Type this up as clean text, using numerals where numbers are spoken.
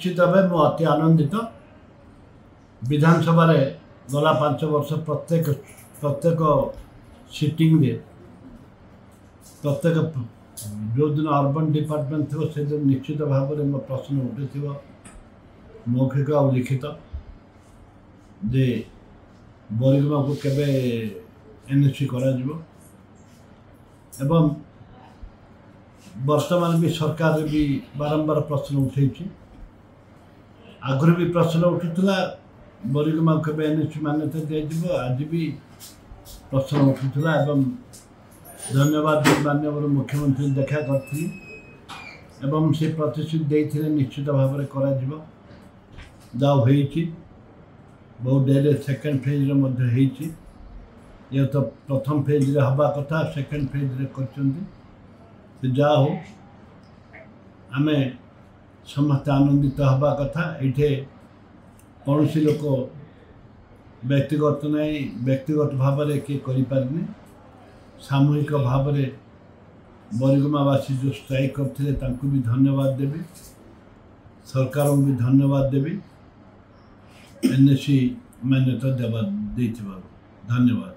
निश्चित भाव मु अति आनंदित विधानसभा गला 5 वर्ष प्रत्येक सिटिंग रे प्रत्येक जो दिन अर्बन डिपार्टमेंट थो से दिन निश्चित भाव में मो प्रश्न उठे मौखिक और लिखित जे बरिगमा को केबे एनएससी करा जिवो एवं वर्तमान भी सरकार भी बारंबार प्रश्न उठे आगुरी भी प्रश्न उठूला बरिगमा केबे एनएससी मान्यता दिया आज भी प्रश्न उठूला एवं धन्यवाद माननीय मुख्यमंत्री देखा करथि एवं से प्रतिश्रुति देइथिले निश्चित भाव में करा जिवो जाओ होईछि बहुत डेरे सेकेंड फेज रे मध्य होईछि ये तो प्रथम फेज रे हवा कथा सेकेंड फेज रे करछन्ति जा हो आमे समस्त आनंदित हवा कथा एठे कौन सी लोक व्यक्तिगत नहीं व्यक्तिगत भाव में किए करें सामूहिक भाव में बरिगमावासी जो स्ट्राइक करते भी धन्यवाद देवी सरकार को भी धन्यवाद देवी एनएससी मान्यता देवा धन्यवाद।